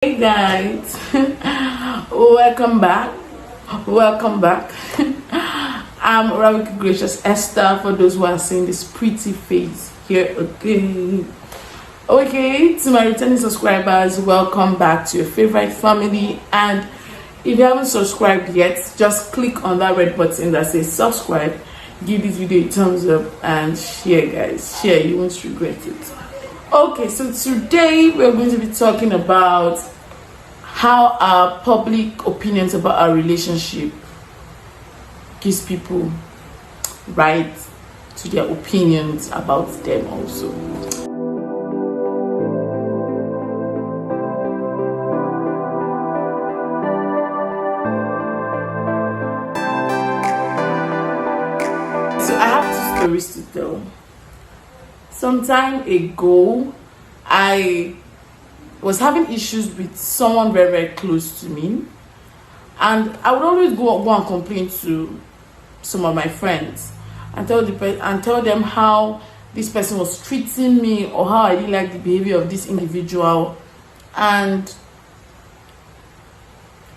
Hey guys, welcome back. Welcome back. I'm Gracious-Esther for those who are seeing this pretty face here again. Okay, to my returning subscribers, welcome back to your favorite family. And if you haven't subscribed yet, just click on that red button that says subscribe. Give this video a thumbs up and share, guys. Share, you won't regret it. Okay, so today we're going to be talking about how our public opinions about our relationship gives people right to their opinions about them also. So I have two stories to tell. Some time ago, I was having issues with someone very, very close to me, and I would always go and complain to some of my friends and tell them how this person was treating me or how I didn't like the behavior of this individual, and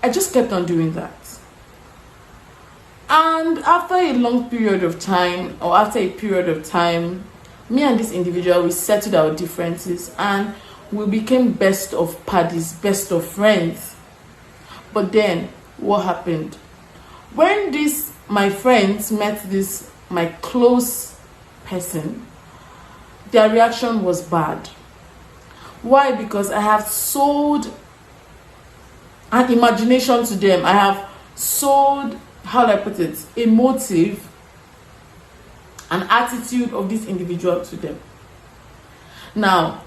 I just kept on doing that. And after a long period of time, or after a period of time, me and this individual, we settled our differences and we became best of buddies, best of friends. But then what happened? When my friends met this my close person, their reaction was bad. Why? Because I have sold an imagination to them. I have sold, how do I put it, a motive, an attitude of this individual to them. Now,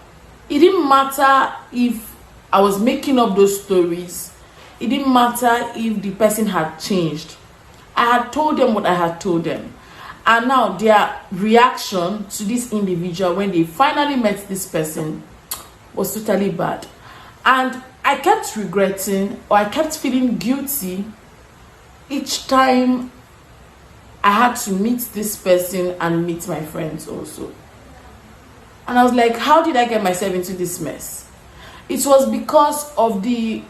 it didn't matter if I was making up those stories. It didn't matter if the person had changed. I had told them what I had told them. And now their reaction to this individual when they finally met this person was totally bad. And I kept regretting, or I kept feeling guilty each time I had to meet this person and meet my friends also. And I was like, how did I get myself into this mess? It was because of the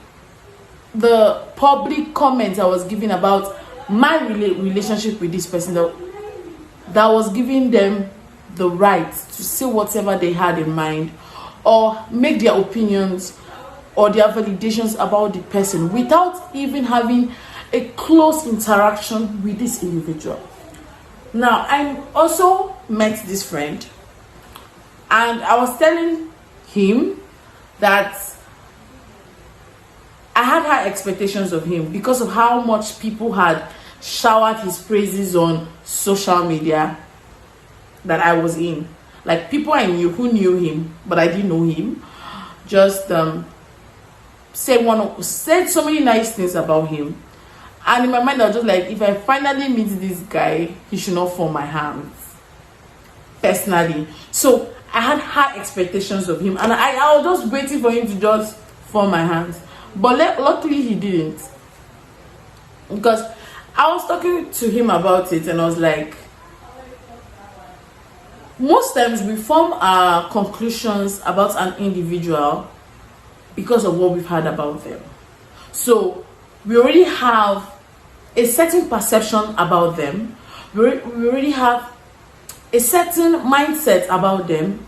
public comments I was giving about my relationship with this person that was giving them the right to say whatever they had in mind or make their opinions or their validations about the person without even having a close interaction with this individual. Now, I also met this friend, and I was telling him that I had high expectations of him because of how much people had showered his praises on social media that I was in. Like, people I knew who knew him, but I didn't know him, just said so many nice things about him. And in my mind, I was just like, if I finally meet this guy, he should not fall my hands. Personally. So I had high expectations of him, and I was just waiting for him to just fall my hands. But luckily he didn't. Because I was talking to him about it, and I was like, most times we form our conclusions about an individual because of what we've heard about them. So we already have a certain perception about them. We already have a certain mindset about them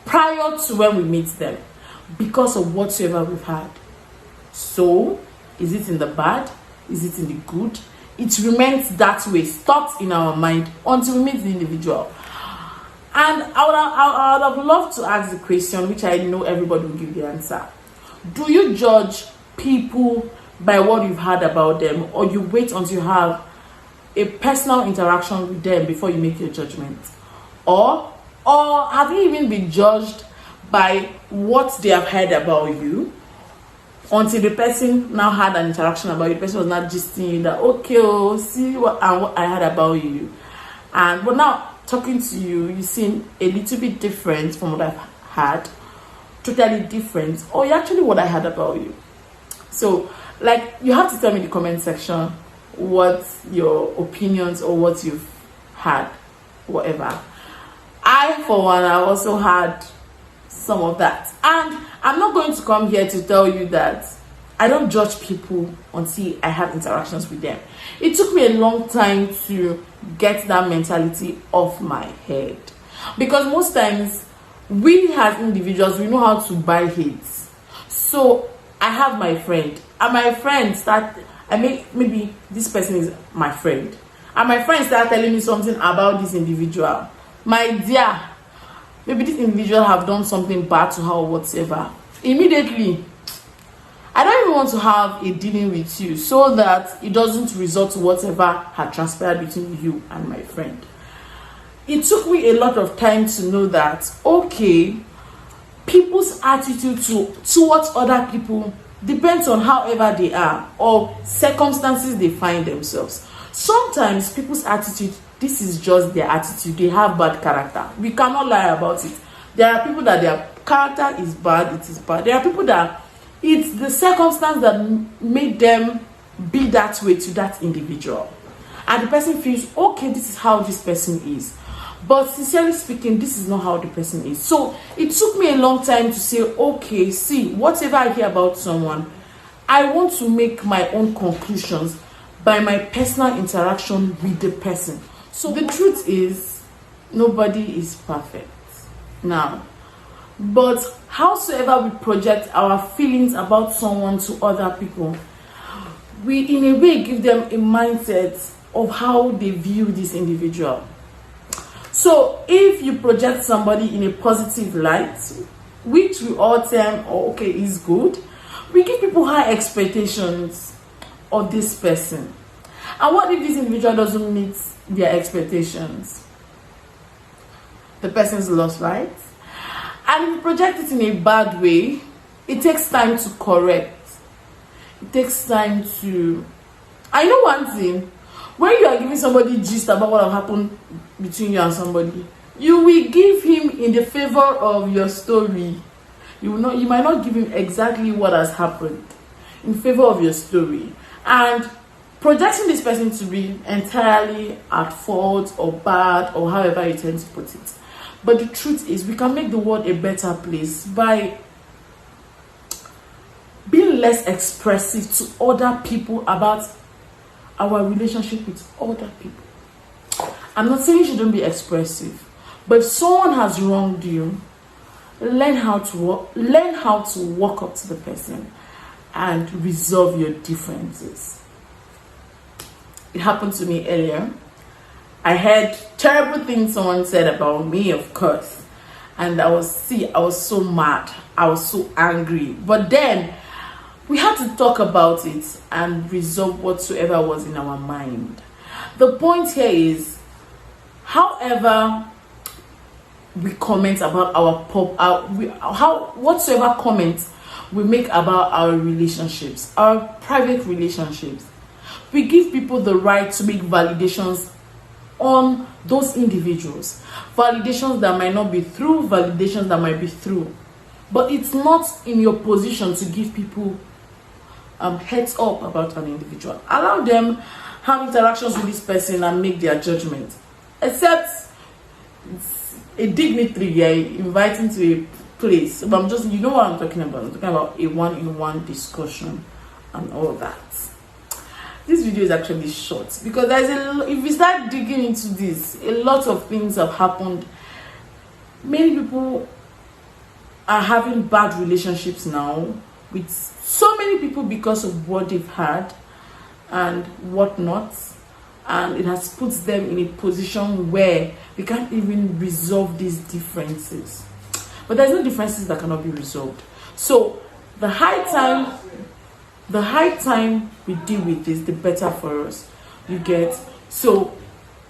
prior to when we meet them because of whatsoever we've had. So, is it in the bad? Is it in the good? It remains that way, stuck in our mind until we meet the individual. And I would have loved to ask the question, which I know everybody will give the answer. Do you judge people by what you've heard about them, or you wait until you have a personal interaction with them before you make your judgment? Or have you even been judged by what they have heard about you until the person now had an interaction about you? The person was not just saying you that, okay, see what I heard about you, but now talking to you, you seem a little bit different from what I've had, totally different, or actually what I heard about you. So, like, you have to tell me in the comment section what your opinions or what you've had, whatever. I, for one, I also had some of that. And I'm not going to come here to tell you that I don't judge people until I have interactions with them. It took me a long time to get that mentality off my head, because most times we as individuals, we know how to buy hate. So I have my friend, and my friend maybe this person is my friend, and my friend start telling me something about this individual. My dear, maybe this individual have done something bad to her or whatever. Immediately, I don't even want to have a dealing with you, so that it doesn't result to whatever had transpired between you and my friend. It took me a lot of time to know that, okay, people's attitude towards other people depends on however they are or circumstances they find themselves. Sometimes people's attitude, this is just their attitude. They have bad character. We cannot lie about it. There are people that their character is bad, it is bad. There are people that it's the circumstance that made them be that way to that individual. And the person feels, okay, this is how this person is. But sincerely speaking, this is not how the person is. So it took me a long time to say, okay, see, whatever I hear about someone, I want to make my own conclusions by my personal interaction with the person. So the truth is, nobody is perfect. Now, but howsoever we project our feelings about someone to other people, we in a way give them a mindset of how they view this individual. So if you project somebody in a positive light, which we all term, oh, okay, is good, we give people high expectations of this person. And what if this individual doesn't meet their expectations? The person's lost, right? And if you project it in a bad way, it takes time to correct. It takes time to... I know one thing. When you are giving somebody gist about what will happen between you and somebody, you will give him in the favor of your story. You might not give him exactly what has happened in favor of your story. And projecting this person to be entirely at fault or bad or however you tend to put it. But the truth is, we can make the world a better place by being less expressive to other people about our relationship with other people. I'm not saying you shouldn't be expressive, but if someone has wronged you, learn how to walk up to the person and resolve your differences. It happened to me earlier. I heard terrible things someone said about me, of course, and I was so mad, I was so angry, but then we had to talk about it and resolve whatsoever was in our mind. The point here is, however we comment about whatsoever comments we make about our relationships, our private relationships, we give people the right to make validations on those individuals. Validations that might not be true, validations that might be true. But it's not in your position to give people heads up about an individual. Allow them have interactions with this person and make their judgment. Except it's a dignitary inviting to a place. But I'm just, you know what I'm talking about. I'm talking about a one-on-one discussion and all that. This video is actually short because if we start digging into this, a lot of things have happened. Many people are having bad relationships now with so many people because of what they've had and whatnot, and it has put them in a position where they can't even resolve these differences. But there's no differences that cannot be resolved. So the high time we deal with this, the better for us. You get? So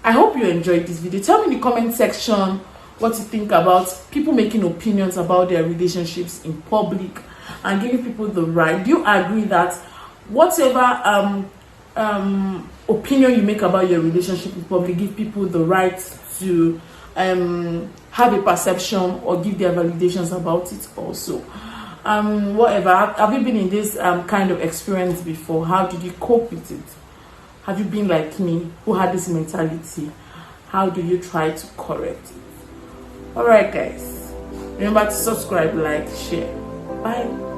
I hope you enjoyed this video. Tell me in the comment section what you think about people making opinions about their relationships in public and giving people the right. Do you agree that whatever opinion you make about your relationship in public, give people the right to have a perception or give their validations about it also? Whatever, have you been in this kind of experience before? How did you cope with it? Have you been like me who had this mentality? How do you try to correct it? All right, guys, Remember to subscribe, like, share. Bye.